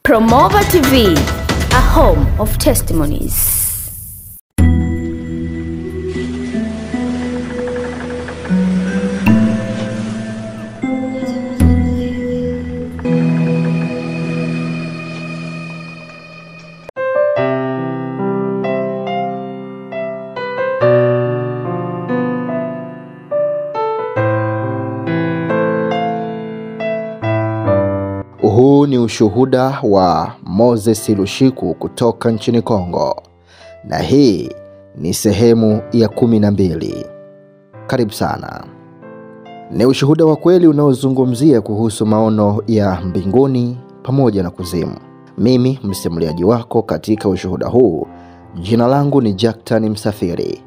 Promova TV, a home of testimonies. Huu ni ushuhuda wa Moses Lushiku kutoka nchini Kongo, na hii ni sehemu ya 12. Karibu sana. Ni ushuhuda wa kweli unaozungumzia kuhusu maono ya mbinguni pamoja na kuzimu. Mimi msimuliaji wako katika ushuhuda huu, jina langu ni Jacktan Msafiri.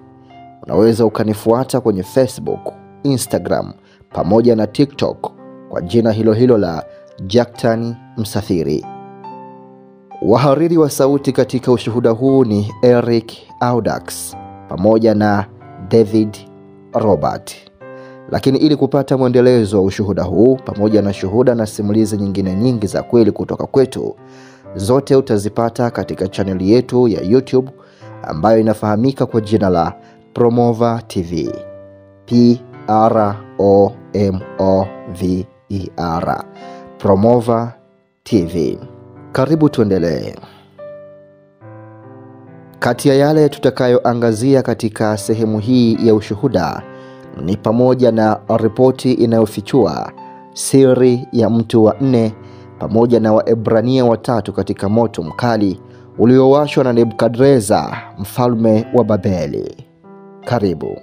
Unaweza ukanifuata kwenye Facebook, Instagram pamoja na TikTok kwa jina hilo hilo la Jacktan Msafiri. Wahariri wa sauti katika ushuhuda huu ni Eric Audax pamoja na David Robert. Lakini ili kupata mwendelezo wa ushuhuda huu pamoja na shuhuda na simulizi nyingine nyingi za kweli kutoka kwetu, zote utazipata katika chaneli yetu ya YouTube ambayo inafahamika kwa jina la Promova TV. P-R-O-M-O-V-E-R, Promova TV. Karibu tuendelee. Kati ya yale tutakayoangazia katika sehemu hii ya ushuhuda ni pamoja na ripoti inayofichua siri ya mtu wa 4 pamoja na Waebrania 3 katika moto mkali uliowashwa na Nebukadreza, mfalme wa Babeli. Karibu.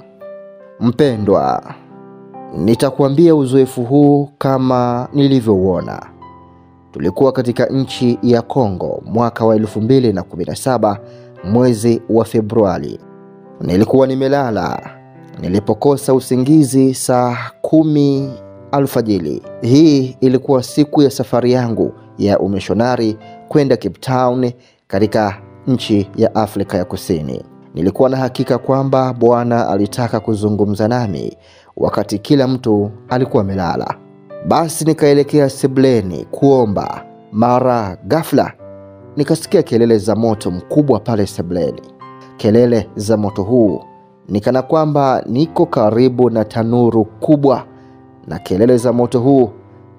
Mpendwa, nitakuambia uzoefu huu kama nilivyouona. Tulikuwa katika nchi ya Kongo mwaka wa 2017 mwezi wa Februari. Nilikuwa nimelala nilipokosa usingizi saa 10 alfajiri. Hii ilikuwa siku ya safari yangu ya umishonari kwenda Cape Town katika nchi ya Afrika ya Kusini. Nilikuwa na hakika kwamba Bwana alitaka kuzungumza nami wakati kila mtu alikuwa amelala. Basi nikaelekea sebuleni kuomba. Mara ghafla nikasikia kelele za moto mkubwa pale sebuleni. Kelele za moto huu nikana kwamba niko karibu na tanuru kubwa, na kelele za moto huu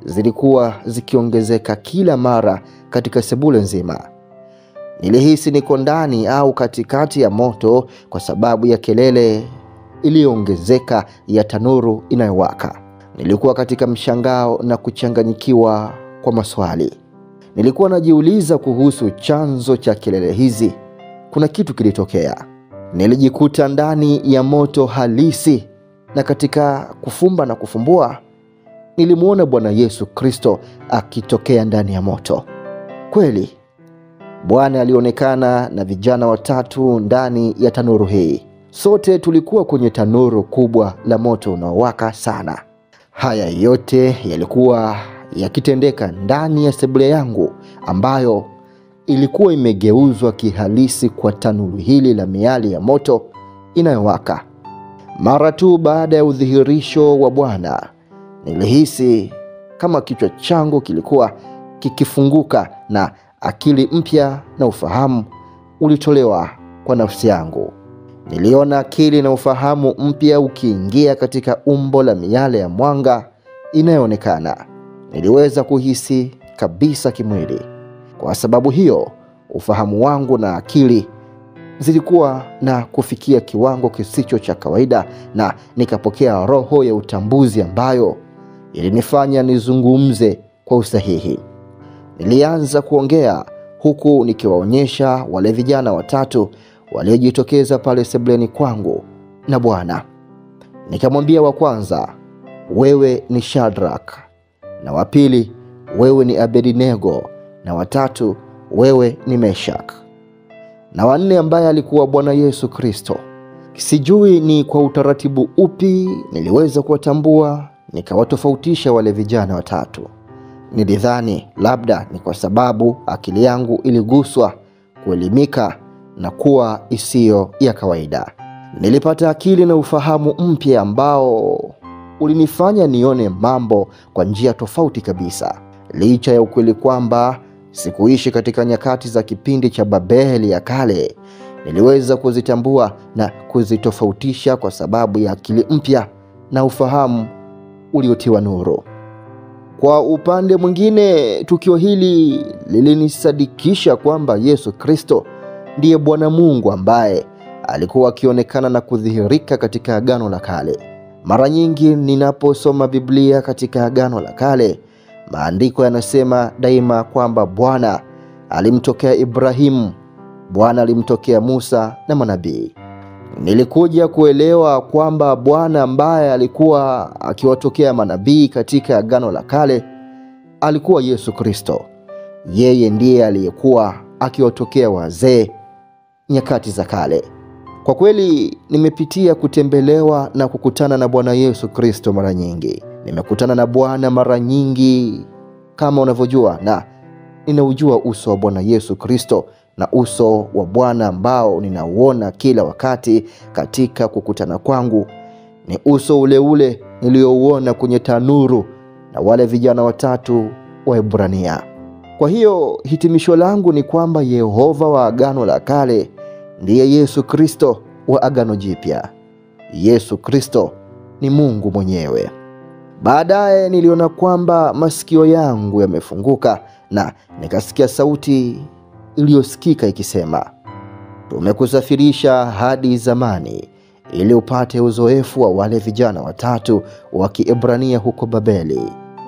zilikuwa zikiongezeka kila mara katika sebule nzima. Nilihisi niko ndani au katikati ya moto kwa sababu ya kelele iliyoongezeka ya tanuru inayowaka. Nilikuwa katika mshangao na kuchanganyikiwa kwa maswali. Nilikuwa najiuliza kuhusu chanzo cha kelele hizi. Kuna kitu kilitokea. Nilijikuta ndani ya moto halisi, na katika kufumba na kufumbua nilimuona Bwana Yesu Kristo akitokea ndani ya moto. Kweli Bwana alionekana na vijana 3 ndani ya tanuru hii. Sote tulikuwa kwenye tanuru kubwa la moto unaowaka sana. Haya yote yalikuwa yakitendeka ndani ya sebule yangu ambayo ilikuwa imegeuzwa kihalisi kwa tanuru hili la miali ya moto inayowaka. Mara tu baada ya udhihirisho wa Bwana, nilihisi kama kichwa changu kilikuwa kikifunguka na akili mpya na ufahamu ulitolewa kwa nafsi yangu. Niliona akili na ufahamu mpya ukiingia katika umbo la miale ya mwanga inayoonekana. Niliweza kuhisi kabisa kimwili. Kwa sababu hiyo, ufahamu wangu na akili zilikuwa na kufikia kiwango kisicho cha kawaida, na nikapokea roho ya utambuzi ambayo ilinifanya nizungumze kwa usahihi. Nilianza kuongea huku nikiwaonyesha wale vijana 3 waliojitokeza pale sebuleni kwangu na Bwana. Nikamwambia wa kwanza, wewe ni Shadrach, na wa pili, wewe ni Abednego, na wa 3, wewe ni Meshach, na wa 4 ambaye alikuwa Bwana Yesu Kristo. Sijui ni kwa utaratibu upi niliweza kuwatambua nikawatofautisha wale vijana 3. Nilidhani labda ni kwa sababu akili yangu iliguswa, kuelimika na kuwa isiyo ya kawaida. Nilipata akili na ufahamu mpya ambao ulinifanya nione mambo kwa njia tofauti kabisa. Licha ya ukweli kwamba sikuishi katika nyakati za kipindi cha Babeli ya kale. Niliweza kuzitambua na kuzitofautisha kwa sababu ya akili mpya na ufahamu uliotiwa nuru. Kwa upande mwingine, tukio hili lilinisadikisha kwamba Yesu Kristo ndiye Bwana Mungu ambaye alikuwa akionekana na kudhihirika katika Agano la Kale. Mara nyingi ninaposoma Biblia katika Agano la Kale, maandiko yanasema daima kwamba Bwana alimtokea Ibrahimu, Bwana alimtokea Musa na manabii. Nilikuja kuelewa kwamba Bwana ambaye alikuwa akiwatokea manabii katika Agano la Kale alikuwa Yesu Kristo. Yeye ndiye aliyekuwa akiwatokea wazee nyakati za kale. Kwa kweli nimepitia kutembelewa na kukutana na Bwana Yesu Kristo mara nyingi. Nimekutana na Bwana mara nyingi kama unavyojua, na ninaujua uso wa Bwana Yesu Kristo na uso wa Bwana ambao ninauona kila wakati katika kukutana kwangu ni uso ule ule niliouona kwenye tanuru na wale vijana watatu wa Ebrania. Kwa hiyo hitimisho langu ni kwamba Yehova wa Agano la Kale ndiye Yesu Kristo wa Agano Jipya. Yesu Kristo ni Mungu mwenyewe. Baadaye niliona kwamba masikio yangu yamefunguka na nikasikia sauti iliyosikika ikisema, tumekusafirisha hadi zamani ili upate uzoefu wa wale vijana watatu wa Kiebrania huko Babeli.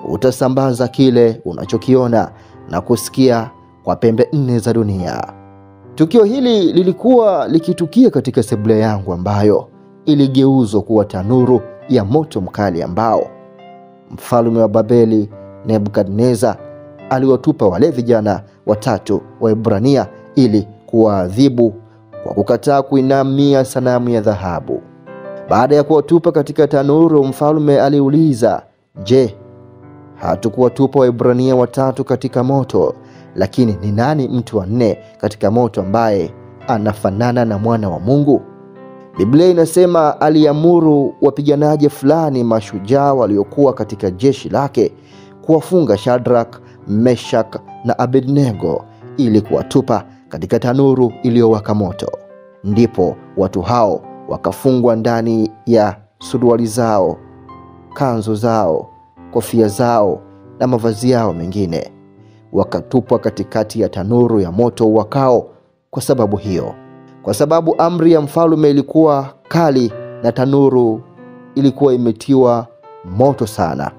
Utasambaza kile unachokiona na kusikia kwa pembe 4 za dunia. Tukio hili lilikuwa likitukia katika sebule yangu ambayo iligeuzwa kuwa tanuru ya moto mkali ambao mfalme wa Babeli Nebukadneza aliwatupa wale vijana watatu wa Ebrania ili kuwaadhibu kwa kukataa kuinamia sanamu ya dhahabu. Baada ya kuwatupa katika tanuru, mfalme aliuliza, je, hatukuwatupa Waebrania watatu katika moto? Lakini ni nani mtu wa 4 katika moto ambaye anafanana na mwana wa Mungu? Biblia inasema aliamuru wapiganaji fulani mashujaa waliokuwa katika jeshi lake kuwafunga Shadrach, Meshach na Abednego ili kuwatupa katika tanuru iliyowaka moto. Ndipo watu hao wakafungwa ndani ya suruali zao, kanzu zao, kofia zao na mavazi yao mengine, wakatupwa katikati ya tanuru ya moto uwakao. Kwa sababu hiyo, kwa sababu amri ya mfalme ilikuwa kali na tanuru ilikuwa imetiwa moto sana.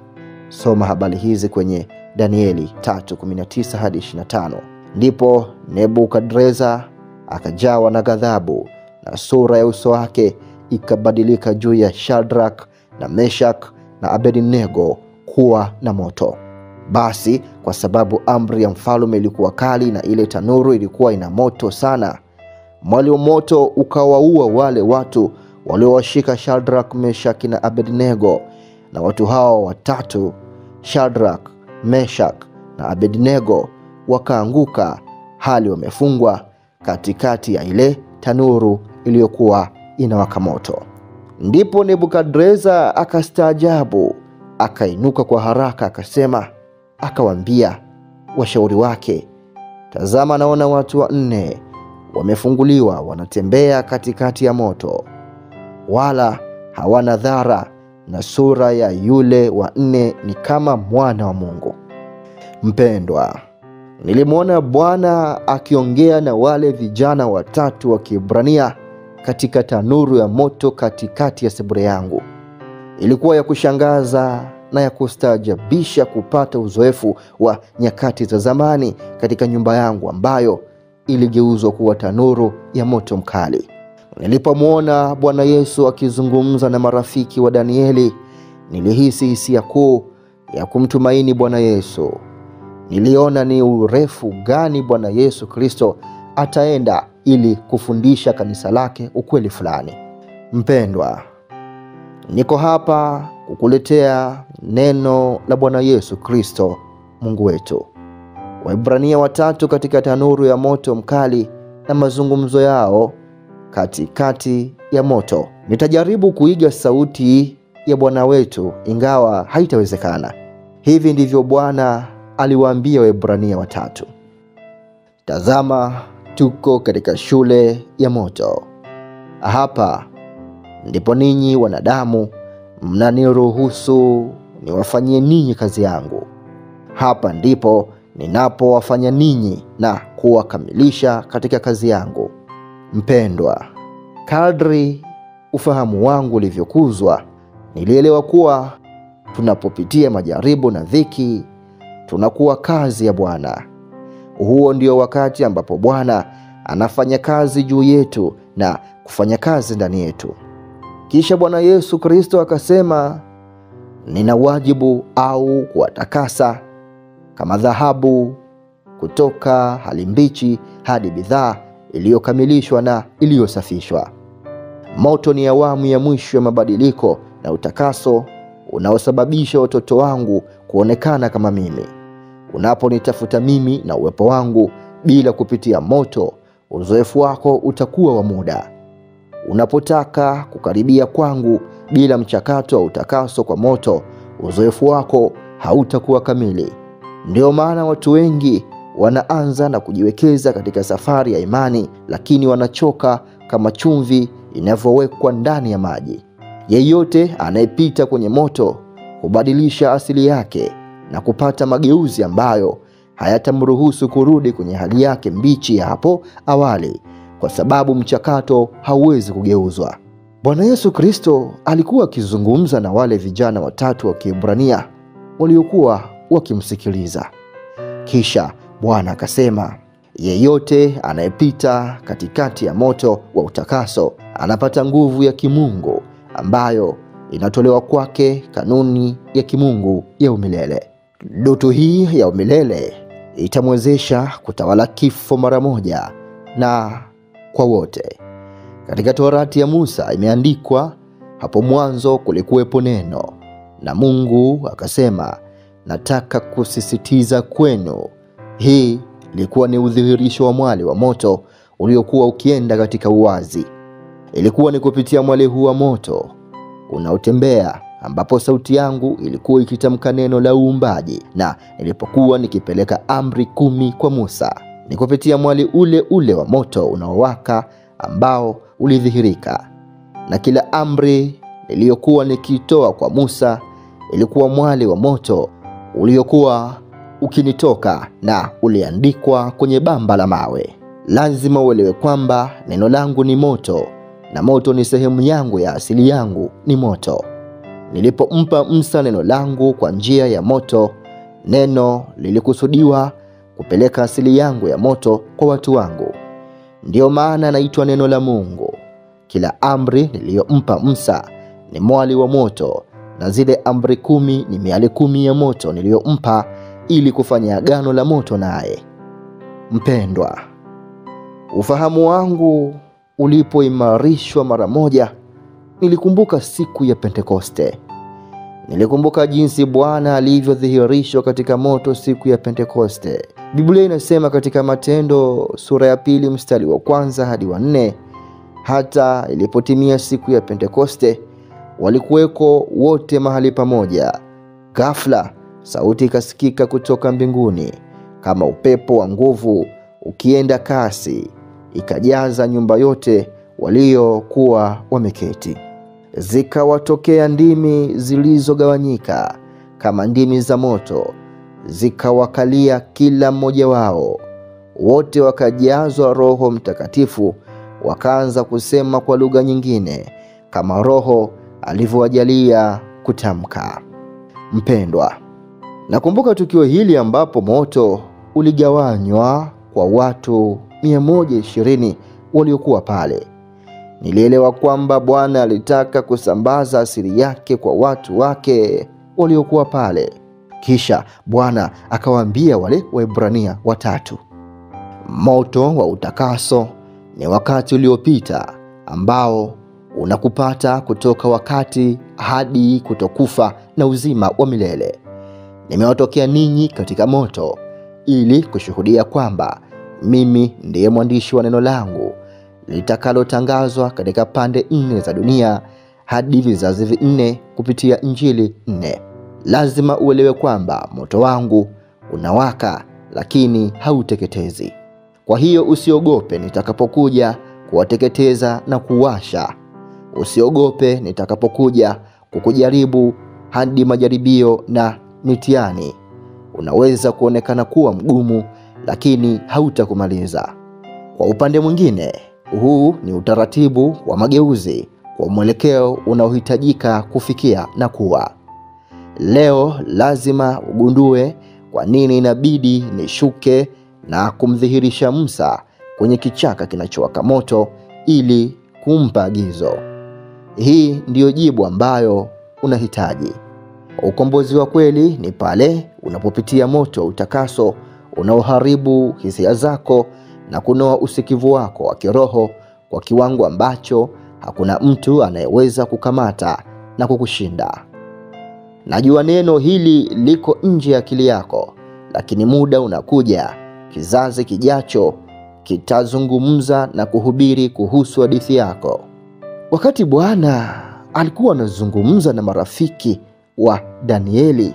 Soma habari hizi kwenye Danieli 3:19 hadi 25. Ndipo Nebukadreza akajawa na ghadhabu na sura ya uso wake ikabadilika juu ya Shadrach na Meshach na Abednego kuwa na moto. Basi kwa sababu amri ya mfalme ilikuwa kali na ile tanuru ilikuwa ina moto sana, mwali wa moto ukawaua wale watu waliowashika Shadrach, Meshach na Abednego. Na watu hao watatu, Shadrach, Meshach na Abednego, wakaanguka hali wamefungwa katikati ya ile tanuru iliyokuwa inawaka moto. Ndipo Nebukadreza akastaajabu, akainuka kwa haraka akasema, akawaambia washauri wake, tazama, naona watu 4 wamefunguliwa, wanatembea katikati ya moto, wala hawana dhara, na sura ya yule wa 4 ni kama mwana wa Mungu. Mpendwa, nilimwona Bwana akiongea na wale vijana watatu wa Kiebrania katika tanuru ya moto katikati ya sebule yangu. Ilikuwa ya kushangaza na ya kustaajabisha kupata uzoefu wa nyakati za zamani katika nyumba yangu ambayo iligeuzwa kuwa tanuru ya moto mkali. Nilipomwona Bwana Yesu akizungumza na marafiki wa Danieli, nilihisi hisia kuu ya kumtumaini Bwana Yesu. Niliona ni urefu gani Bwana Yesu Kristo ataenda ili kufundisha kanisa lake ukweli fulani. Mpendwa, niko hapa kukuletea neno la Bwana Yesu Kristo Mungu wetu. Waebrania watatu katika tanuru ya moto mkali na mazungumzo yao katikati ya moto. Nitajaribu kuiga sauti ya Bwana wetu ingawa haitawezekana. Hivi ndivyo Bwana aliwaambia Waebrania watatu. Tazama, tuko katika shule ya moto. Hapa ndipo ninyi wanadamu mnaniruhusu niwafanyie ninyi kazi yangu. Hapa ndipo ninapowafanya ninyi na kuwakamilisha katika kazi yangu. Mpendwa, kadri ufahamu wangu ulivyokuzwa, nilielewa kuwa tunapopitia majaribu na dhiki, tunakuwa kazi ya Bwana. Huo ndio wakati ambapo Bwana anafanya kazi juu yetu na kufanya kazi ndani yetu. Kisha Bwana Yesu Kristo akasema, nina wajibu au kuwatakasa kama dhahabu kutoka hali mbichi hadi bidhaa iliyokamilishwa na iliyosafishwa. Moto ni awamu ya mwisho ya mabadiliko na utakaso unaosababisha watoto wangu kuonekana kama mimi. Unaponitafuta mimi na uwepo wangu bila kupitia moto, uzoefu wako utakuwa wa muda. Unapotaka kukaribia kwangu bila mchakato wa utakaso kwa moto, uzoefu wako hautakuwa kamili. Ndio maana watu wengi wanaanza na kujiwekeza katika safari ya imani, lakini wanachoka kama chumvi inavyowekwa ndani ya maji. Yeyote anayepita kwenye moto hubadilisha asili yake na kupata mageuzi ambayo hayatamruhusu kurudi kwenye hali yake mbichi ya hapo awali, kwa sababu mchakato hauwezi kugeuzwa. Bwana Yesu Kristo alikuwa akizungumza na wale vijana watatu wa Kiebrania waliokuwa wakimsikiliza. Kisha Bwana akasema, yeyote anayepita katikati ya moto wa utakaso anapata nguvu ya kimungu ambayo inatolewa kwake, kanuni ya kimungu ya umilele. Ndoto hii ya umilele itamwezesha kutawala kifo mara moja na kwa wote. Katika Torati ya Musa imeandikwa, hapo mwanzo kulikuwepo neno, na Mungu akasema, nataka kusisitiza kwenu. Hii ilikuwa ni udhihirisho wa mwali wa moto uliokuwa ukienda katika uwazi. Ilikuwa ni kupitia mwali huu wa moto unaotembea ambapo sauti yangu ilikuwa ikitamka neno la uumbaji, na nilipokuwa nikipeleka amri 10 kwa Musa, ni kupitia mwali ule ule wa moto unaowaka ambao ulidhihirika. Na kila amri niliyokuwa nikitoa kwa Musa ilikuwa mwali wa moto uliokuwa ukinitoka na uliandikwa kwenye bamba la mawe. Lazima uelewe kwamba neno langu ni moto, na moto ni sehemu yangu ya asili yangu ni moto. Nilipompa Musa neno langu kwa njia ya moto, neno lilikusudiwa kupeleka asili yangu ya moto kwa watu wangu. Ndio maana naitwa neno la Mungu. Kila amri niliyompa Musa ni mwali wa moto, na zile amri 10 ni miali 10 ya moto niliyompa ili kufanya agano la moto naye. Mpendwa, ufahamu wangu ulipoimarishwa mara moja, nilikumbuka siku ya Pentekoste. Nilikumbuka jinsi Bwana alivyodhihirishwa katika moto siku ya Pentekoste. Biblia inasema katika Matendo sura ya 2 mstari wa 1 hadi wa 4, hata ilipotimia siku ya Pentekoste, walikuweko wote mahali pamoja. Ghafla sauti ikasikika kutoka mbinguni kama upepo wa nguvu ukienda kasi, ikajaza nyumba yote waliokuwa wameketi. Zikawatokea ndimi zilizogawanyika kama ndimi za moto, zikawakalia kila mmoja wao. Wote wakajazwa Roho Mtakatifu, wakaanza kusema kwa lugha nyingine kama Roho alivyowajalia kutamka. Mpendwa, nakumbuka tukio hili ambapo moto uligawanywa kwa watu 120 waliokuwa pale. Nilielewa kwamba Bwana alitaka kusambaza asili yake kwa watu wake waliokuwa pale. Kisha Bwana akawaambia wale Waebrania watatu, moto wa utakaso ni wakati uliopita ambao unakupata kutoka wakati hadi kutokufa na uzima wa milele. Nimewatokea ninyi katika moto ili kushuhudia kwamba mimi ndiye mwandishi wa neno langu litakalotangazwa katika pande 4 za dunia hadi vizazi 4 kupitia Injili 4. Lazima uelewe kwamba moto wangu unawaka lakini hauteketezi. Kwa hiyo usiogope nitakapokuja kuwateketeza na kuwasha. Usiogope nitakapokuja kukujaribu hadi majaribio na mitihani. Unaweza kuonekana kuwa mgumu, lakini hautakumaliza. Kwa upande mwingine, huu ni utaratibu wa mageuzi kwa mwelekeo unaohitajika kufikia na kuwa. Leo lazima ugundue kwa nini inabidi nishuke na kumdhihirisha Musa kwenye kichaka kinachowaka moto ili kumpa agizo. Hii ndiyo jibu ambayo unahitaji. Ukombozi wa kweli ni pale unapopitia moto utakaso unaoharibu hisia zako na kunoa usikivu wako wa kiroho kwa kiwango ambacho hakuna mtu anayeweza kukamata na kukushinda. Najua neno hili liko nje ya akili yako, lakini muda unakuja, kizazi kijacho kitazungumza na kuhubiri kuhusu hadithi yako. Wakati Bwana alikuwa anazungumza na marafiki wa Danieli,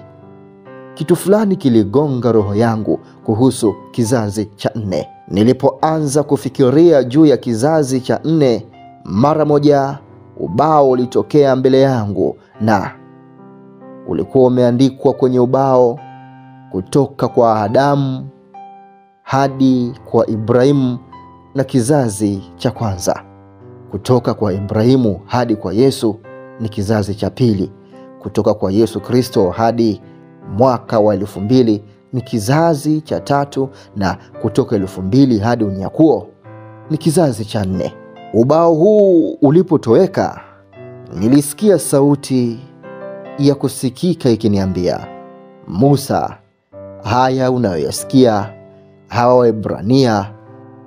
kitu fulani kiligonga roho yangu kuhusu kizazi cha 4. Nilipoanza kufikiria juu ya kizazi cha 4, mara moja ubao ulitokea mbele yangu, na ulikuwa umeandikwa kwenye ubao kutoka kwa Adamu hadi kwa Ibrahimu na kizazi cha kwanza. Kutoka kwa Ibrahimu hadi kwa Yesu ni kizazi cha pili. Kutoka kwa Yesu Kristo hadi mwaka wa 2000 ni kizazi cha 3, na kutoka 2000 hadi unyakuo ni kizazi cha 4. Ubao huu ulipotoweka, nilisikia sauti ya kusikika ikiniambia, Musa, haya unayoyasikia hawa Waebrania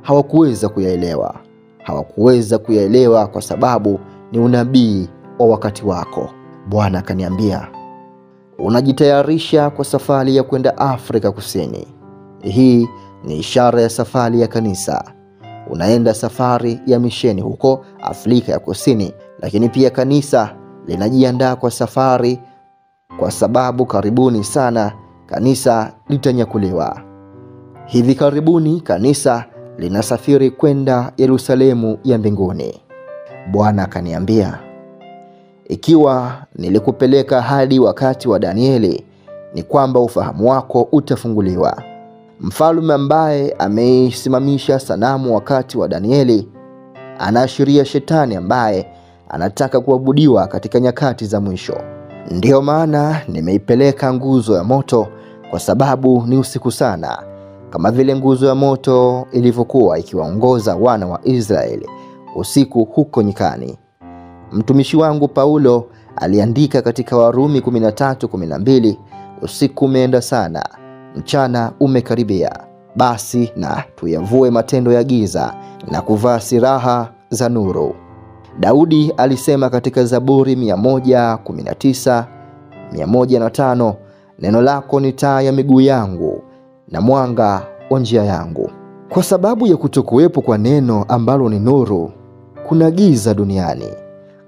hawakuweza kuyaelewa. Hawakuweza kuyaelewa kwa sababu ni unabii wa wakati wako. Bwana akaniambia, unajitayarisha kwa safari ya kwenda Afrika Kusini. Hii ni ishara ya safari ya kanisa. Unaenda safari ya misheni huko Afrika ya Kusini, lakini pia kanisa linajiandaa kwa safari, kwa sababu karibuni sana kanisa litanyakuliwa. Hivi karibuni kanisa linasafiri kwenda Yerusalemu ya mbinguni. Bwana akaniambia, ikiwa nilikupeleka hadi wakati wa Danieli, ni kwamba ufahamu wako utafunguliwa. Mfalme ambaye ameisimamisha sanamu wakati wa Danieli anaashiria shetani ambaye anataka kuabudiwa katika nyakati za mwisho. Ndiyo maana nimeipeleka nguzo ya moto, kwa sababu ni usiku sana, kama vile nguzo ya moto ilivyokuwa ikiwaongoza wana wa Israeli usiku huko nyikani. Mtumishi wangu Paulo aliandika katika Warumi 13:12, usiku umeenda sana, mchana umekaribia. Basi na tuyavue matendo ya giza na kuvaa silaha za nuru. Daudi alisema katika Zaburi 119:105, neno lako ni taa ya miguu yangu na mwanga wa njia yangu. Kwa sababu ya kutokuwepo kwa neno ambalo ni nuru, kuna giza duniani.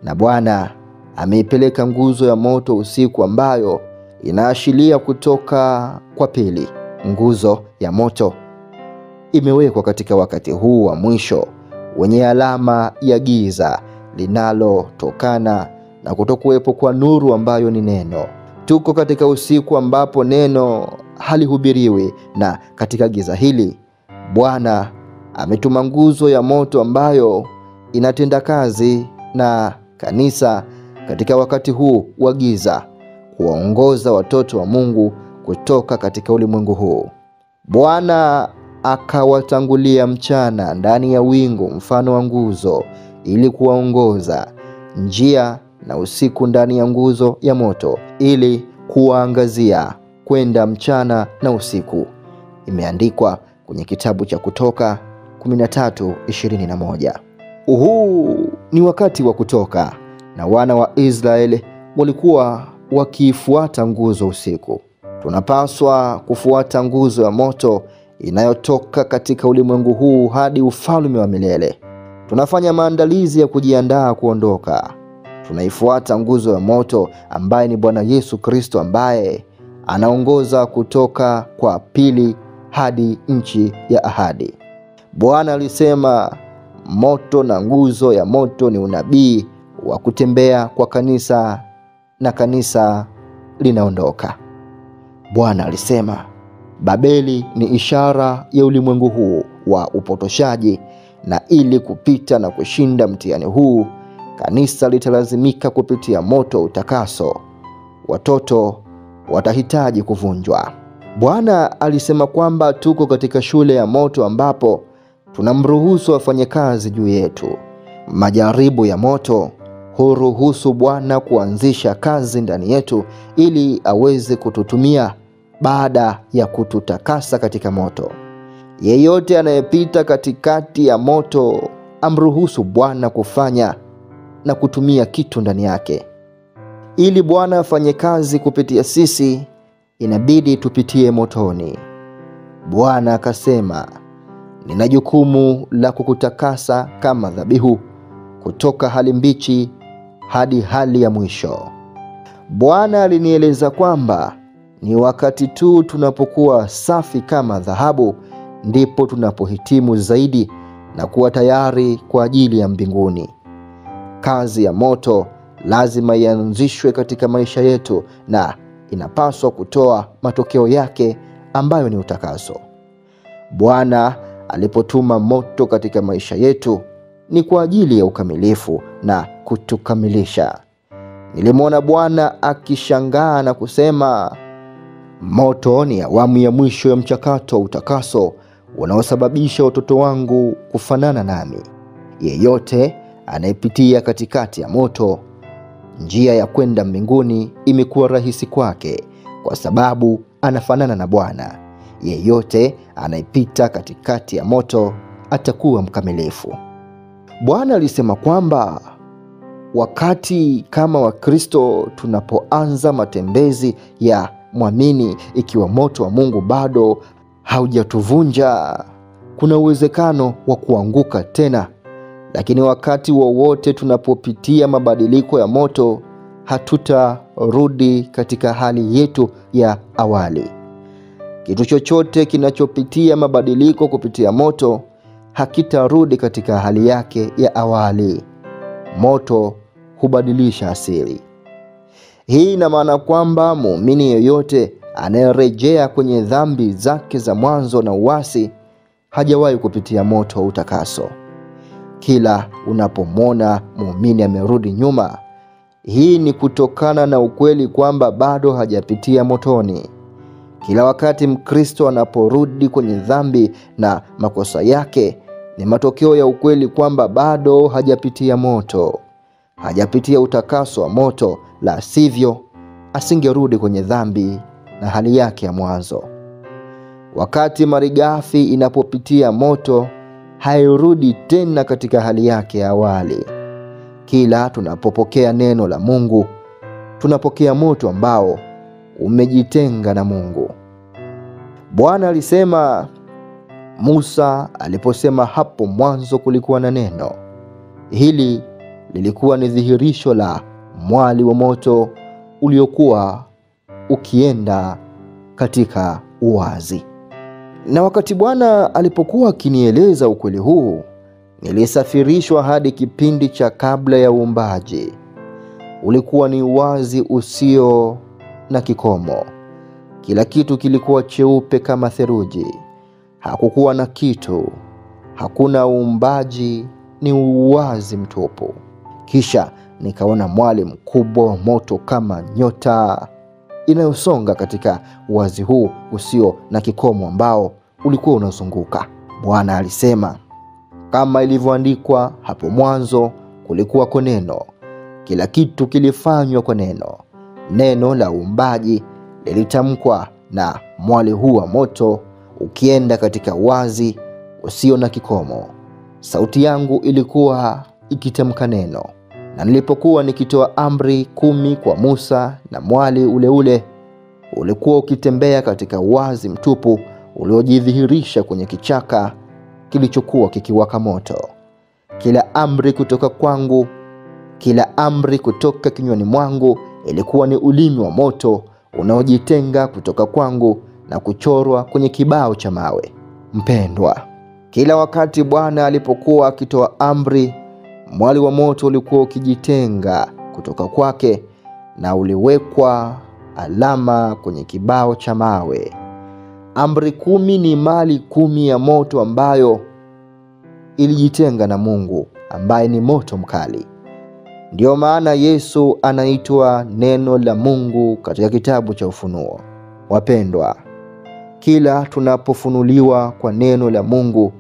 Na Bwana ameipeleka nguzo ya moto usiku, ambayo inaashiria kutoka kwa pili. Nguzo ya moto imewekwa katika wakati huu wa mwisho wenye alama ya giza linalotokana na kutokuwepo kwa nuru ambayo ni neno. Tuko katika usiku ambapo neno halihubiriwi, na katika giza hili Bwana ametuma nguzo ya moto ambayo inatenda kazi na kanisa katika wakati huu wa giza, kuwaongoza watoto wa Mungu kutoka katika ulimwengu huu. Bwana akawatangulia mchana ndani ya wingu mfano wa nguzo, ili kuwaongoza njia, na usiku ndani ya nguzo ya moto, ili kuwaangazia kwenda mchana na usiku. Imeandikwa kwenye kitabu cha Kutoka 13:21. Huu ni wakati wa kutoka, na wana wa Israeli walikuwa wakifuata nguzo usiku. Tunapaswa kufuata nguzo ya moto inayotoka katika ulimwengu huu hadi ufalme wa milele. Tunafanya maandalizi ya kujiandaa kuondoka. Tunaifuata nguzo ya moto ambaye ni Bwana Yesu Kristo, ambaye anaongoza kutoka kwa pili hadi nchi ya ahadi. Bwana alisema moto na nguzo ya moto ni unabii wa kutembea kwa kanisa na kanisa linaondoka. Bwana alisema Babeli ni ishara ya ulimwengu huu wa upotoshaji, na ili kupita na kushinda mtihani huu, kanisa litalazimika kupitia moto wa utakaso. Watoto watahitaji kuvunjwa. Bwana alisema kwamba tuko katika shule ya moto ambapo tunamruhusu afanye kazi juu yetu. Majaribu ya moto huruhusu Bwana kuanzisha kazi ndani yetu ili aweze kututumia baada ya kututakasa katika moto. Yeyote anayepita katikati ya moto amruhusu Bwana kufanya na kutumia kitu ndani yake. Ili Bwana afanye kazi kupitia sisi, inabidi tupitie motoni. Bwana akasema, nina jukumu la kukutakasa kama dhabihu kutoka hali mbichi hadi hali ya mwisho. Bwana alinieleza kwamba ni wakati tu tunapokuwa safi kama dhahabu ndipo tunapohitimu zaidi na kuwa tayari kwa ajili ya mbinguni. Kazi ya moto lazima ianzishwe katika maisha yetu na inapaswa kutoa matokeo yake ambayo ni utakaso. Bwana alipotuma moto katika maisha yetu ni kwa ajili ya ukamilifu na kutukamilisha. Nilimwona Bwana akishangaa na kusema, moto ni awamu ya mwisho ya mchakato wa utakaso unaosababisha watoto wangu kufanana nami. Yeyote anayepitia katikati ya moto, njia ya kwenda mbinguni imekuwa rahisi kwake kwa sababu anafanana na Bwana. Yeyote anayepita katikati ya moto atakuwa mkamilifu. Bwana alisema kwamba wakati kama Wakristo tunapoanza matembezi ya mwamini, ikiwa moto wa Mungu bado haujatuvunja, kuna uwezekano wa kuanguka tena. Lakini wakati wowote tunapopitia mabadiliko ya moto, hatutarudi katika hali yetu ya awali. Kitu chochote kinachopitia mabadiliko kupitia moto hakitarudi katika hali yake ya awali. Moto hubadilisha asili. Hii ina maana kwamba muumini yeyote anayerejea kwenye dhambi zake za mwanzo na uasi hajawahi kupitia moto wa utakaso. Kila unapomwona muumini amerudi nyuma, hii ni kutokana na ukweli kwamba bado hajapitia motoni. Kila wakati Mkristo anaporudi kwenye dhambi na makosa yake, ni matokeo ya ukweli kwamba bado hajapitia moto, hajapitia utakaso wa moto. La sivyo, asingerudi kwenye dhambi na hali yake ya mwanzo. Wakati malighafi inapopitia moto, hairudi tena katika hali yake ya awali. Kila tunapopokea neno la Mungu, tunapokea moto ambao umejitenga na Mungu. Bwana alisema, Musa aliposema hapo mwanzo kulikuwa na neno. Hili lilikuwa ni dhihirisho la mwali wa moto uliokuwa ukienda katika uwazi. Na wakati Bwana alipokuwa akinieleza ukweli huu, nilisafirishwa hadi kipindi cha kabla ya uumbaji. Ulikuwa ni uwazi usio na kikomo. Kila kitu kilikuwa cheupe kama theluji. Hakukuwa na kitu, hakuna uumbaji, ni uwazi mtupu. Kisha nikaona mwali mkubwa wa moto kama nyota inayosonga katika uwazi huu usio na kikomo ambao ulikuwa unazunguka. Bwana alisema, kama ilivyoandikwa hapo mwanzo kulikuwa kwa neno. Kila kitu kilifanywa kwa neno. Neno la uumbaji lilitamkwa na mwali huu wa moto ukienda katika uwazi usio na kikomo. Sauti yangu ilikuwa ikitamka neno. Na nilipokuwa nikitoa amri 10 kwa Musa, na mwali ule ule ulikuwa ukitembea katika uwazi mtupu uliojidhihirisha kwenye kichaka kilichokuwa kikiwaka moto. Kila amri kutoka kwangu, kila amri kutoka kinywani mwangu ilikuwa ni ulimi wa moto unaojitenga kutoka kwangu na kuchorwa kwenye kibao cha mawe. Mpendwa, Kila wakati Bwana alipokuwa akitoa amri, mwali wa moto ulikuwa ukijitenga kutoka kwake na uliwekwa alama kwenye kibao cha mawe. Amri 10 ni mali 10 ya moto ambayo ilijitenga na Mungu ambaye ni moto mkali. Ndio maana Yesu anaitwa neno la Mungu katika kitabu cha Ufunuo. Wapendwa, kila tunapofunuliwa kwa neno la Mungu,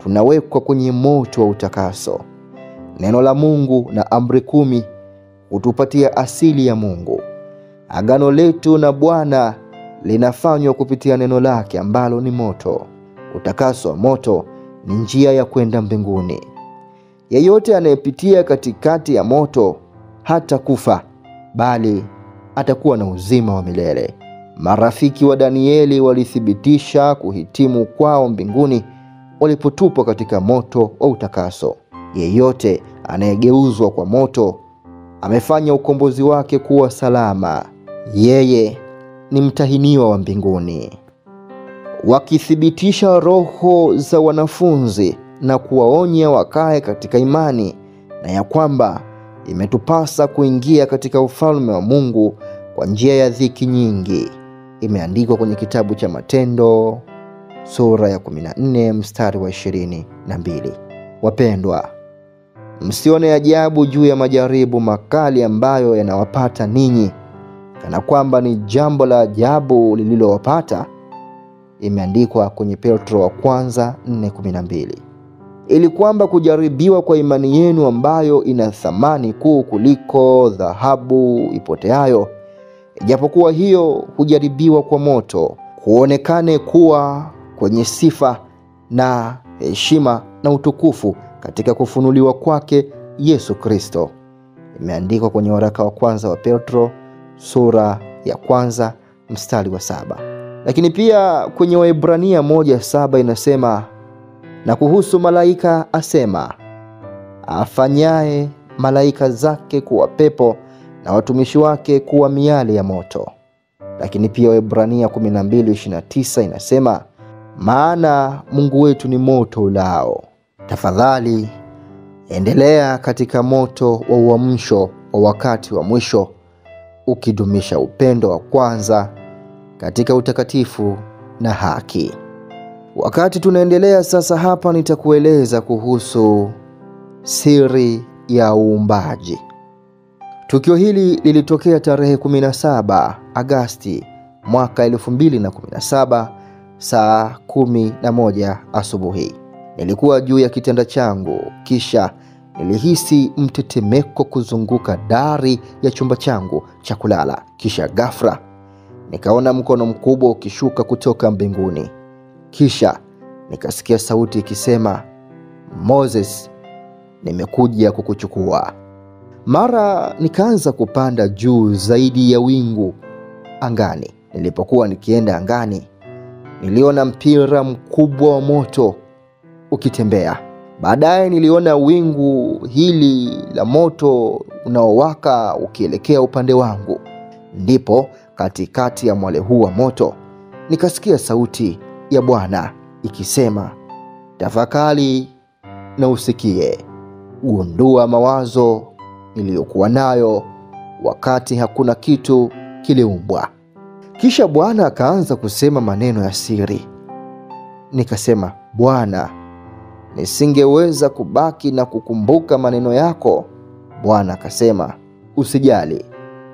tunawekwa kwenye moto wa utakaso. Neno la Mungu na amri 10 hutupatia asili ya Mungu. Agano letu na Bwana linafanywa kupitia neno lake ambalo ni moto. Utakaso wa moto ni njia ya kwenda mbinguni. Yeyote anayepitia katikati ya moto hata kufa, bali atakuwa na uzima wa milele. Marafiki wa Danieli walithibitisha kuhitimu kwao mbinguni walipotupwa katika moto wa utakaso. Yeyote anayegeuzwa kwa moto amefanya ukombozi wake kuwa salama. Yeye ni mtahiniwa wa mbinguni. Wakithibitisha roho za wanafunzi na kuwaonya wakae katika imani, na ya kwamba imetupasa kuingia katika ufalme wa Mungu kwa njia ya dhiki nyingi. Imeandikwa kwenye kitabu cha Matendo sura ya 14 mstari wa 22. Wapendwa, msione ajabu juu ya majaribu makali ambayo yanawapata ninyi, kana kwamba ni jambo la ajabu lililowapata. Imeandikwa kwenye Petro wa kwanza 4:12. Ili kwamba kujaribiwa kwa imani yenu ambayo ina thamani kuu kuliko dhahabu ipoteayo, ijapokuwa hiyo hujaribiwa kwa moto, kuonekane kuwa kwenye sifa na heshima na utukufu katika kufunuliwa kwake Yesu Kristo. Imeandikwa kwenye waraka wa kwanza wa Petro sura ya kwanza mstari wa 7. Lakini pia kwenye Waebrania 1:7 inasema, na kuhusu malaika asema, afanyaye malaika zake kuwa pepo na watumishi wake kuwa miale ya moto. Lakini pia Waebrania 12:29 inasema, maana Mungu wetu ni moto ulao. Tafadhali endelea katika moto wa uamsho wa wakati wa mwisho, ukidumisha upendo wa kwanza katika utakatifu na haki. Wakati tunaendelea sasa, hapa nitakueleza kuhusu siri ya uumbaji. Tukio hili lilitokea tarehe 17 Agosti mwaka 2017 saa 11 asubuhi. Nilikuwa juu ya kitanda changu, kisha nilihisi mtetemeko kuzunguka dari ya chumba changu cha kulala. Kisha ghafla nikaona mkono mkubwa ukishuka kutoka mbinguni. Kisha nikasikia sauti ikisema, Moses, nimekuja kukuchukua. Mara nikaanza kupanda juu zaidi ya wingu angani. Nilipokuwa nikienda angani, niliona mpira mkubwa wa moto ukitembea. Baadaye niliona wingu hili la moto unaowaka ukielekea upande wangu. Ndipo katikati ya mwale huu wa moto nikasikia sauti ya Bwana ikisema, tafakari na usikie, gundua mawazo niliyokuwa nayo wakati hakuna kitu kiliumbwa. Kisha Bwana akaanza kusema maneno ya siri. Nikasema, Bwana, nisingeweza kubaki na kukumbuka maneno yako. Bwana akasema, usijali,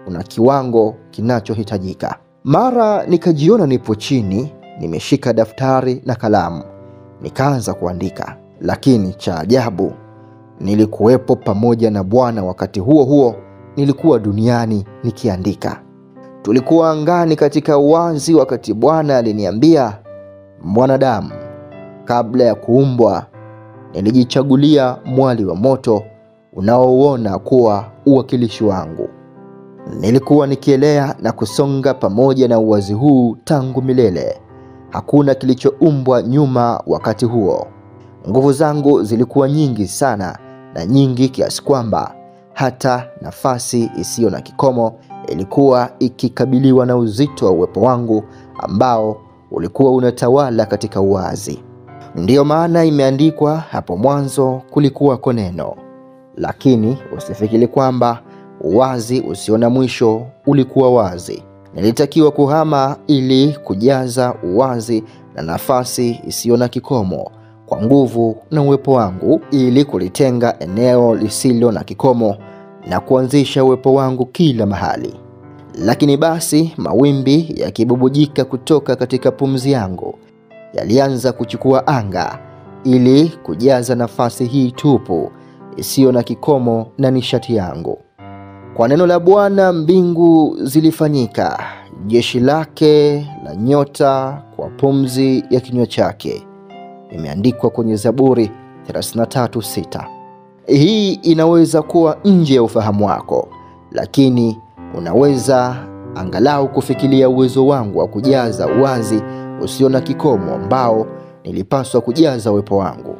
kuna kiwango kinachohitajika. Mara nikajiona nipo chini, nimeshika daftari na kalamu. Nikaanza kuandika, lakini cha ajabu, nilikuwepo pamoja na Bwana wakati huo huo nilikuwa duniani nikiandika. Tulikuwa angani katika uwazi wakati Bwana aliniambia, mwanadamu, kabla ya kuumbwa nilijichagulia mwali wa moto unaoona kuwa uwakilishi wangu. Nilikuwa nikielea na kusonga pamoja na uwazi huu tangu milele. Hakuna kilichoumbwa nyuma wakati huo. Nguvu zangu zilikuwa nyingi sana, na nyingi kiasi kwamba hata nafasi isiyo na kikomo ilikuwa ikikabiliwa na uzito wa uwepo wangu ambao ulikuwa unatawala katika uwazi. Ndiyo maana imeandikwa, hapo mwanzo kulikuwako neno. Lakini usifikiri kwamba uwazi usio na mwisho ulikuwa wazi. Nilitakiwa kuhama ili kujaza uwazi na nafasi isiyo na kikomo kwa nguvu na uwepo wangu, ili kulitenga eneo lisilo na kikomo na kuanzisha uwepo wangu kila mahali. Lakini basi mawimbi yakibubujika kutoka katika pumzi yangu yalianza kuchukua anga ili kujaza nafasi hii tupu isiyo na kikomo na nishati yangu. Kwa neno la Bwana mbingu zilifanyika, jeshi lake la nyota kwa pumzi ya kinywa chake. Imeandikwa kwenye Zaburi 33:6. Hii inaweza kuwa nje ya ufahamu wako, lakini unaweza angalau kufikiria uwezo wangu wa kujaza uwazi usio na kikomo ambao nilipaswa kujaza uwepo wangu.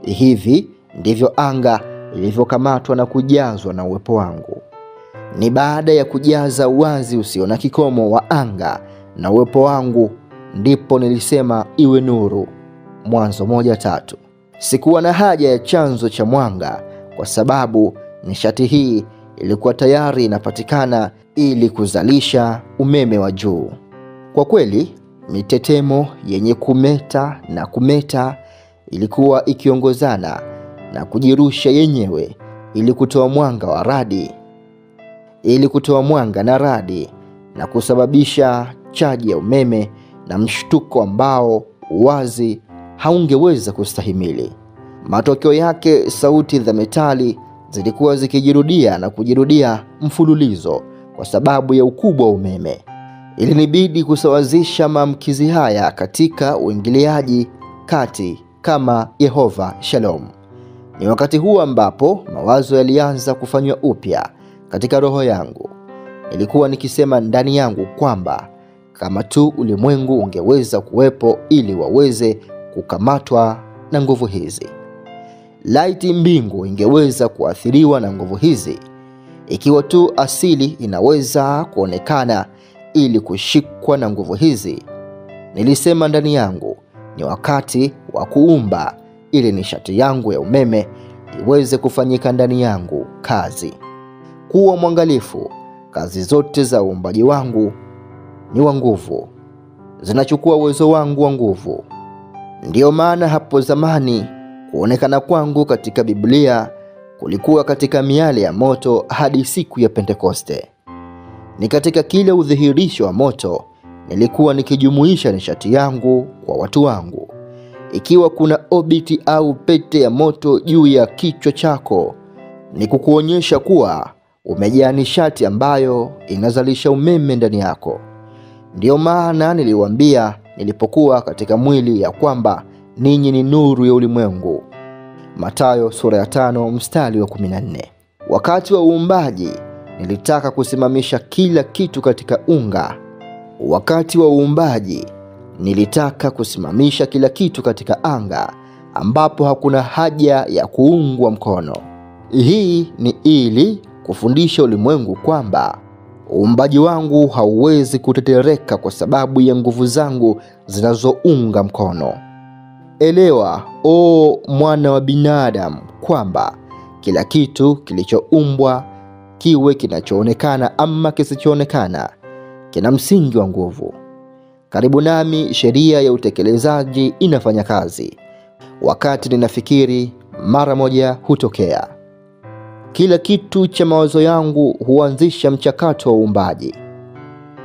Hivi ndivyo anga ilivyokamatwa na kujazwa na uwepo wangu. Ni baada ya kujaza uwazi usio na kikomo wa anga na uwepo wangu ndipo nilisema iwe nuru. Mwanzo 1:3. Sikuwa na haja ya chanzo cha mwanga kwa sababu nishati hii ilikuwa tayari inapatikana ili kuzalisha umeme wa juu. Kwa kweli, mitetemo yenye kumeta na kumeta ilikuwa ikiongozana na kujirusha yenyewe ili kutoa mwanga wa radi, na radi na kusababisha chaji ya umeme na mshtuko ambao uwazi haungeweza kustahimili. Matokeo yake sauti za metali zilikuwa zikijirudia na kujirudia mfululizo kwa sababu ya ukubwa wa umeme. Ilinibidi kusawazisha maamkizi haya katika uingiliaji kati kama Yehova Shalom. Ni wakati huu ambapo mawazo yalianza kufanywa upya katika roho yangu. Nilikuwa nikisema ndani yangu kwamba kama tu ulimwengu ungeweza kuwepo ili waweze kukamatwa na nguvu hizi. Laiti mbingu ingeweza kuathiriwa na nguvu hizi. Ikiwa tu asili inaweza kuonekana ili kushikwa na nguvu hizi. Nilisema ndani yangu ni wakati wa kuumba ili nishati yangu ya umeme iweze kufanyika ndani yangu kazi. Kuwa mwangalifu, kazi zote za uumbaji wangu ni wa nguvu. Zinachukua uwezo wangu wa nguvu. Ndiyo maana hapo zamani kuonekana kwangu katika Biblia kulikuwa katika miale ya moto hadi siku ya Pentekoste. Ni katika kile udhihirisho wa moto nilikuwa nikijumuisha nishati yangu kwa watu wangu. Ikiwa kuna obiti au pete ya moto juu ya kichwa chako, ni kukuonyesha kuwa umejaa nishati ambayo inazalisha umeme ndani yako. Ndiyo maana niliwaambia nilipokuwa katika mwili ya kwamba ninyi ni nuru ya ulimwengu. Mathayo sura ya 5 mstari wa 14. Wakati wa uumbaji nilitaka kusimamisha kila kitu katika unga. Wakati wa uumbaji nilitaka kusimamisha kila kitu katika anga ambapo hakuna haja ya kuungwa mkono. Hii ni ili kufundisha ulimwengu kwamba uumbaji wangu hauwezi kutetereka kwa sababu ya nguvu zangu zinazounga mkono. Elewa, o mwana wa binadamu, kwamba kila kitu kilichoumbwa, kiwe kinachoonekana ama kisichoonekana, kina msingi wa nguvu. Karibu nami sheria ya utekelezaji inafanya kazi. Wakati ninafikiri, mara moja hutokea. Kila kitu cha mawazo yangu huanzisha mchakato wa uumbaji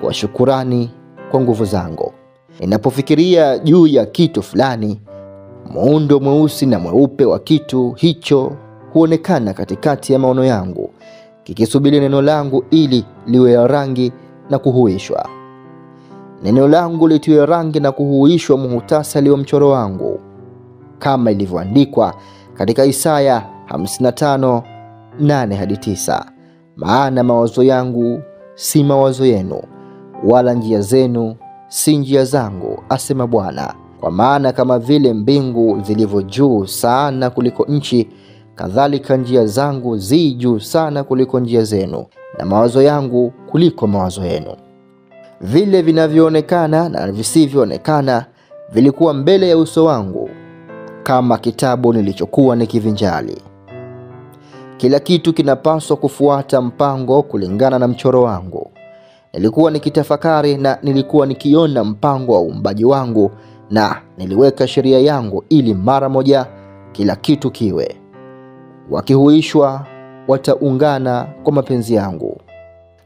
kwa shukurani kwa nguvu zangu. Ninapofikiria juu ya kitu fulani, muundo mweusi na mweupe wa kitu hicho huonekana katikati ya maono yangu, kikisubiri neno langu ili liwe ya rangi na kuhuishwa. Neno langu litiwe rangi na kuhuishwa muhtasari wa mchoro wangu, kama ilivyoandikwa katika Isaya 55:8-9. Maana mawazo yangu si mawazo yenu, wala njia zenu si njia zangu, asema Bwana. Kwa maana kama vile mbingu zilivyo juu sana kuliko nchi, kadhalika njia zangu zi juu sana kuliko njia zenu, na mawazo yangu kuliko mawazo yenu. Vile vinavyoonekana na visivyoonekana vilikuwa mbele ya uso wangu, kama kitabu nilichokuwa nikivinjali. Kila kitu kinapaswa kufuata mpango kulingana na mchoro wangu. Nilikuwa nikitafakari na nilikuwa nikiona mpango wa uumbaji wangu, na niliweka sheria yangu ili mara moja kila kitu kiwe. Wakihuishwa wataungana kwa mapenzi yangu.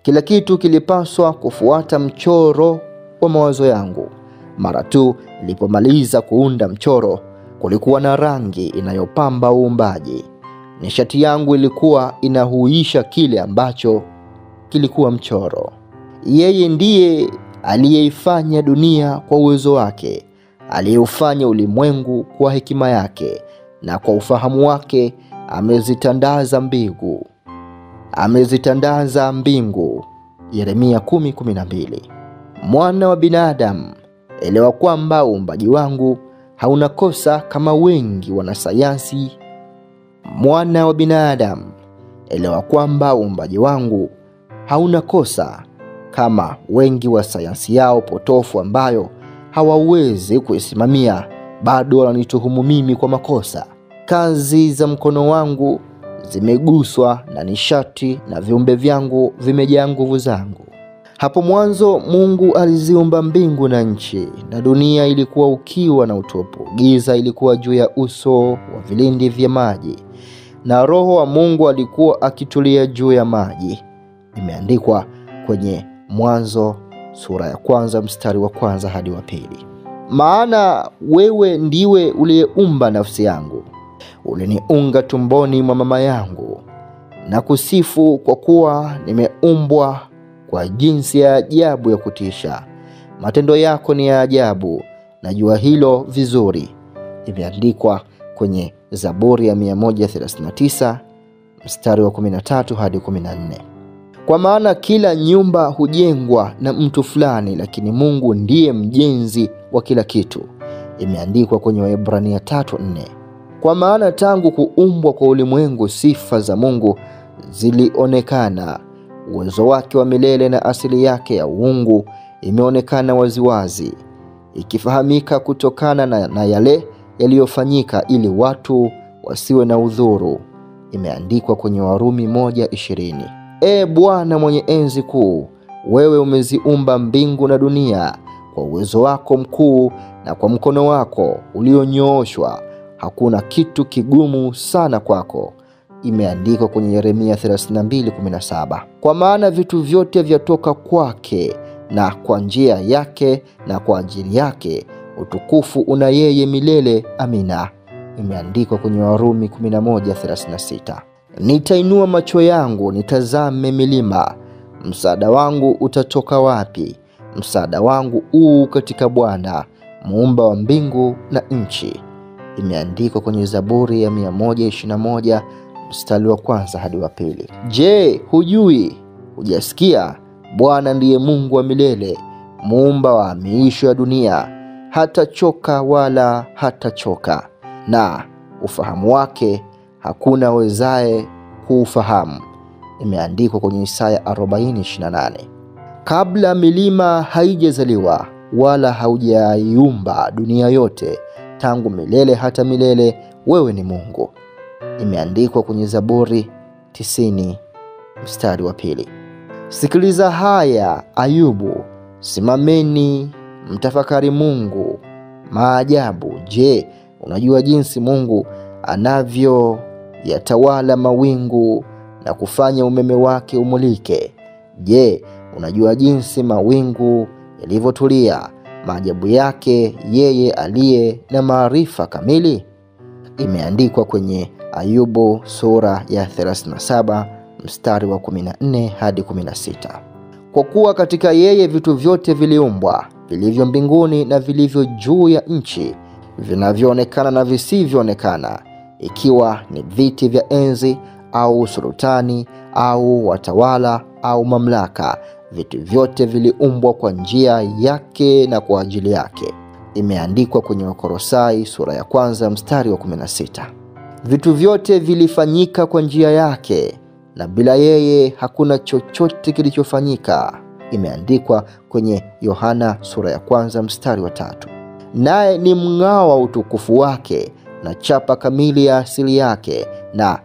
Kila kitu kilipaswa kufuata mchoro wa mawazo yangu. Mara tu nilipomaliza kuunda mchoro, kulikuwa na rangi inayopamba uumbaji. Nishati yangu ilikuwa inahuisha kile ambacho kilikuwa mchoro. Yeye ndiye aliyeifanya dunia kwa uwezo wake, aliyeufanya ulimwengu kwa hekima yake, na kwa ufahamu wake amezitandaza mbingu. Yeremia 10:12. Mwana wa binadamu, elewa kwamba uumbaji wangu hauna kosa kama wengi wanasayansi. Mwana wa binadamu, elewa kwamba uumbaji wangu hauna kosa kama wengi wa sayansi yao potofu ambayo hawawezi kuisimamia bado wananituhumu mimi kwa makosa. Kazi za mkono wangu zimeguswa na nishati na viumbe vyangu vimejaa nguvu zangu. Hapo mwanzo Mungu aliziumba mbingu na nchi, na dunia ilikuwa ukiwa na utupu. Giza ilikuwa juu ya uso wa vilindi vya maji, na Roho wa Mungu alikuwa akitulia juu ya maji. Imeandikwa kwenye Mwanzo sura ya 1 mstari wa 1 hadi wa 2. Maana wewe ndiwe uliyeumba nafsi yangu, uliniunga tumboni mwa mama yangu. Na kusifu kwa kuwa nimeumbwa kwa jinsi ya ajabu ya kutisha. Matendo yako ni ya ajabu, najua hilo vizuri. Imeandikwa kwenye Zaburi ya 139 mstari wa 13 hadi 14. Kwa maana kila nyumba hujengwa na mtu fulani, lakini Mungu ndiye mjenzi wa kila kitu. Imeandikwa kwenye Waebrania 3:4. Kwa maana tangu kuumbwa kwa ulimwengu sifa za Mungu zilionekana, uwezo wake wa milele na asili yake ya uungu imeonekana waziwazi, ikifahamika kutokana na yale yaliyofanyika, ili watu wasiwe na udhuru. Imeandikwa kwenye Warumi 1:20. Bwana mwenye enzi kuu, wewe umeziumba mbingu na dunia kwa uwezo wako mkuu na kwa mkono wako ulionyooshwa. Hakuna kitu kigumu sana kwako. Imeandikwa kwenye Yeremia 32:17. Kwa maana vitu vyote vyatoka kwake, na kwa njia yake na kwa ajili yake utukufu una yeye milele. Amina. Imeandikwa kwenye Warumi 11:36. Nitainua macho yangu nitazame milima, msaada wangu utatoka wapi? Msaada wangu katika Bwana, muumba wa mbingu na nchi. Imeandikwa kwenye Zaburi ya 121 mstari wa 1 hadi wa 2. Je, hujui? Hujasikia? Bwana ndiye Mungu wa milele, muumba wa miisho ya dunia. Hatachoka wala hatachoka, na ufahamu wake hakuna wezaye kuufahamu. Imeandikwa kwenye Isaya 40:28. Kabla milima haijazaliwa wala haujaiumba dunia yote, tangu milele hata milele wewe ni Mungu. Imeandikwa kwenye Zaburi 90 mstari wa 2. Sikiliza haya Ayubu, simameni mtafakari Mungu maajabu. Je, unajua jinsi Mungu anavyo yatawala mawingu na kufanya umeme wake umulike? Je, unajua jinsi mawingu yalivyotulia, maajabu yake yeye aliye na maarifa kamili? Imeandikwa kwenye Ayubu sura ya 37 mstari wa 14 hadi 16. Kwa kuwa katika yeye vitu vyote viliumbwa, vilivyo mbinguni na vilivyo juu ya nchi, vinavyoonekana na visivyoonekana, ikiwa ni viti vya enzi au sultani au watawala au mamlaka. Vitu vyote viliumbwa kwa njia yake na kwa ajili yake. Imeandikwa kwenye Wakolosai sura ya 1 mstari wa 16. Vitu vyote vilifanyika kwa njia yake, na bila yeye hakuna chochote kilichofanyika. Imeandikwa kwenye Yohana sura ya 1 mstari wa 3. Naye ni mng'ao wa utukufu wake, na chapa kamili ya asili yake na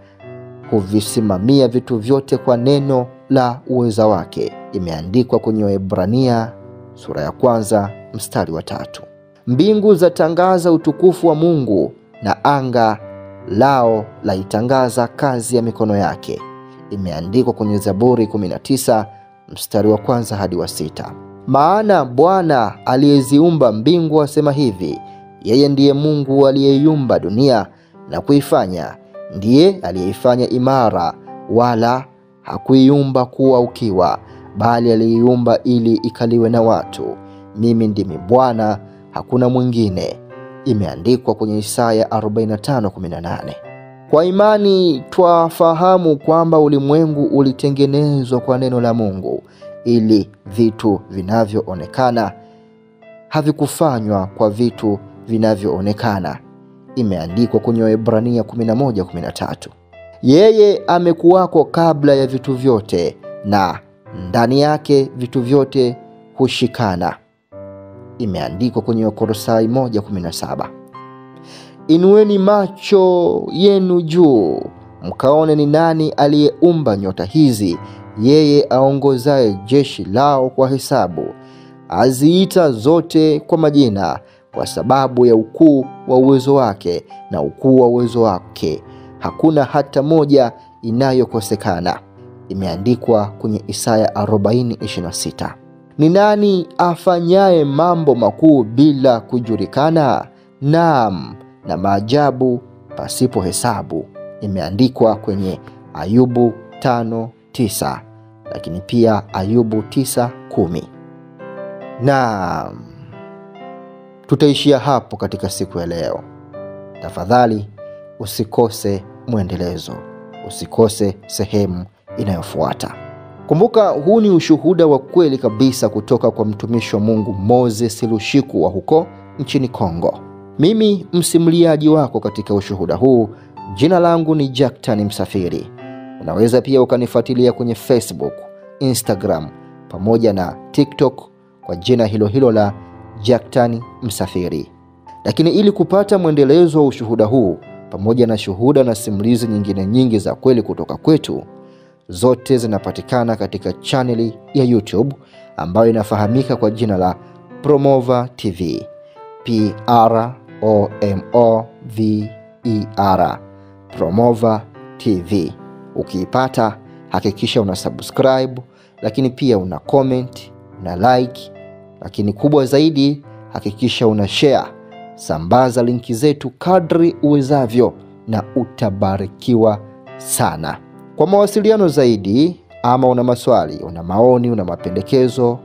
huvisimamia vitu vyote kwa neno la uweza wake. Imeandikwa kwenye Waebrania sura ya 1 mstari wa 3. Mbingu zatangaza utukufu wa Mungu na anga lao laitangaza kazi ya mikono yake. Imeandikwa kwenye Zaburi 19 mstari wa 1 hadi wa 6. Maana Bwana aliyeziumba mbingu asema hivi, yeye ndiye Mungu aliyeiumba dunia na kuifanya, ndiye aliyeifanya imara, wala hakuiumba kuwa ukiwa, bali aliiumba ili ikaliwe na watu. Mimi ndimi Bwana, hakuna mwingine. Imeandikwa kwenye Isaya 45:18. Kwa imani twafahamu kwamba ulimwengu ulitengenezwa kwa neno la Mungu, ili vitu vinavyoonekana havikufanywa kwa vitu vinavyoonekana. Imeandikwa kwenye Waebrania 11:13. Yeye amekuwako kabla ya vitu vyote, na ndani yake vitu vyote hushikana. Imeandikwa kwenye Wakolosai 1:17. Inueni macho yenu juu, mkaone ni nani aliyeumba nyota hizi, yeye aongozaye jeshi lao kwa hesabu, aziita zote kwa majina, kwa sababu ya ukuu wa uwezo wake na ukuu wa uwezo wake hakuna hata moja inayokosekana. Imeandikwa kwenye Isaya 40:26. Ni nani afanyaye mambo makuu bila kujulikana? Naam, na maajabu pasipo hesabu. Imeandikwa kwenye Ayubu 5:9, lakini pia Ayubu 9:10. Naam, tutaishia hapo katika siku ya leo. Tafadhali usikose mwendelezo, usikose sehemu inayofuata. Kumbuka, huu ni ushuhuda wa kweli kabisa kutoka kwa mtumishi wa Mungu Moses Lushiku wa huko nchini Kongo. Mimi msimuliaji wako katika ushuhuda huu, jina langu ni Jacktan Msafiri. Unaweza pia ukanifuatilia kwenye Facebook, Instagram pamoja na TikTok kwa jina hilo hilo la Jacktan Msafiri. Lakini ili kupata mwendelezo wa ushuhuda huu pamoja na shuhuda na simulizi nyingine nyingi za kweli kutoka kwetu, zote zinapatikana katika chaneli ya YouTube ambayo inafahamika kwa jina la Promova TV. PROMOVER, Promova TV. Ukiipata hakikisha una subscribe, lakini pia una comment, una like, lakini kubwa zaidi hakikisha una share. Sambaza linki zetu kadri uwezavyo na utabarikiwa sana. Kwa mawasiliano zaidi, ama una maswali, una maoni, una mapendekezo,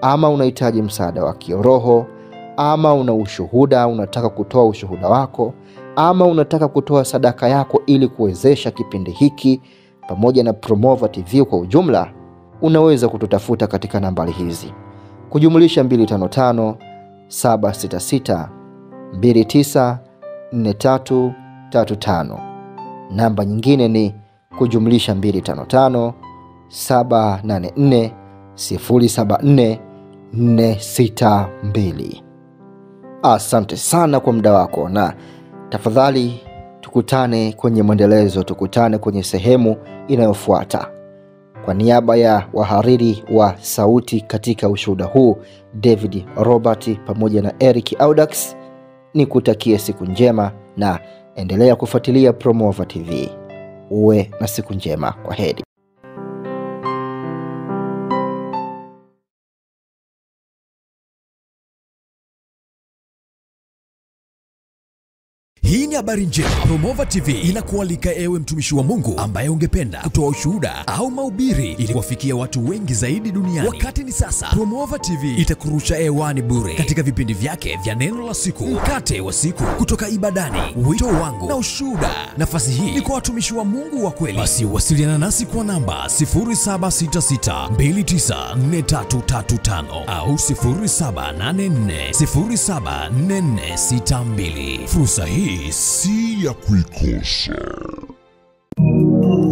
ama unahitaji msaada wa kiroho, ama una ushuhuda, unataka kutoa ushuhuda wako, ama unataka kutoa sadaka yako ili kuwezesha kipindi hiki pamoja na Promova TV kwa ujumla, unaweza kututafuta katika nambari hizi: kujumlisha 255 766 294335. Namba nyingine ni kujumlisha 255 784 074 462. Asante sana kwa muda wako, na tafadhali tukutane kwenye mwendelezo, tukutane kwenye sehemu inayofuata. Kwa niaba ya wahariri wa sauti katika ushuhuda huu, David Robert pamoja na Eric Audax, nikutakie siku njema na endelea kufuatilia Promova TV. Uwe na siku njema. Kwa heri. Hii ni habari njema. Promova TV inakualika ewe mtumishi wa Mungu ambaye ungependa kutoa ushuhuda au mahubiri ili kuwafikia watu wengi zaidi duniani. Wakati ni sasa. Promova TV itakurusha hewani bure katika vipindi vyake vya neno la siku, mkate wa siku, kutoka ibadani, wito wangu na ushuhuda. Nafasi hii ni kwa watumishi wa Mungu wa kweli. Basi wasiliana nasi kwa namba 0766294335 au 0784074462. Fursa hii si ya kuikosa.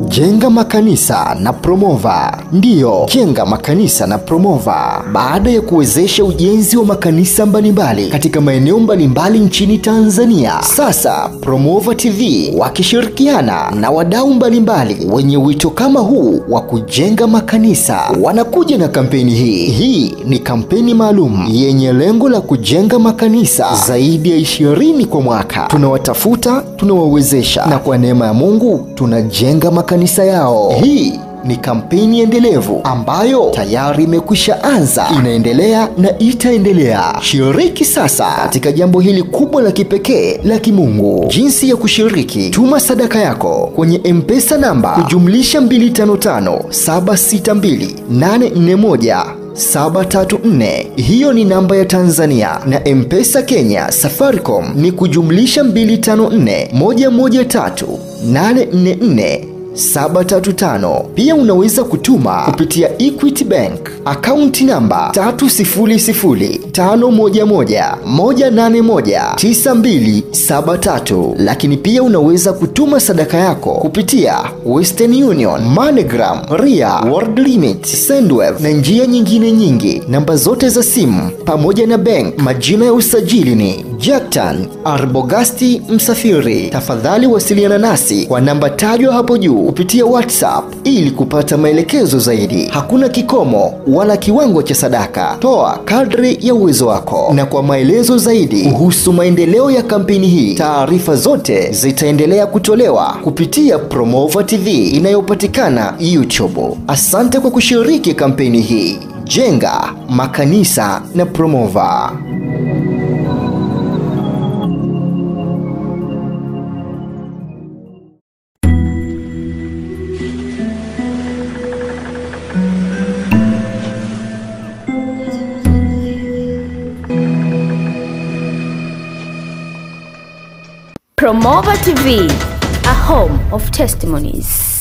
Jenga makanisa na Promova. Ndiyo, jenga makanisa na Promova. Baada ya kuwezesha ujenzi wa makanisa mbalimbali katika maeneo mbalimbali nchini Tanzania, sasa Promova TV wakishirikiana na wadau mbalimbali wenye wito kama huu wa kujenga makanisa wanakuja na kampeni hii. Hii ni kampeni maalum yenye lengo la kujenga makanisa zaidi ya 20 kwa mwaka. Tunawatafuta, tunawawezesha, na kwa neema ya Mungu tunajenga makanisa yao. Hii ni kampeni endelevu ambayo tayari imekwisha anza, inaendelea na itaendelea. Shiriki sasa katika jambo hili kubwa la kipekee la kimungu. Jinsi ya kushiriki: tuma sadaka yako kwenye M-Pesa namba +255 762 841 734. Hiyo ni namba ya Tanzania, na M-Pesa Kenya Safaricom ni +254 113 844 735. Pia unaweza kutuma kupitia Equity Bank akaunti namba 3005111819273. Lakini pia unaweza kutuma sadaka yako kupitia Western Union, MoneyGram, Ria, World Limit, Sendwave na njia nyingine nyingi. Namba zote za simu pamoja na bank majina ya usajili ni Jackton Arbogasti Msafiri. Tafadhali wasiliana nasi kwa namba tajwa hapo juu kupitia WhatsApp ili kupata maelekezo zaidi. Hakuna kikomo wala kiwango cha sadaka. Toa kadri ya uwezo wako. Na kwa maelezo zaidi kuhusu maendeleo ya kampeni hii, taarifa zote zitaendelea kutolewa kupitia Promova TV inayopatikana YouTube. Asante kwa kushiriki kampeni hii. Jenga makanisa na Promova. Promova TV, a home of testimonies.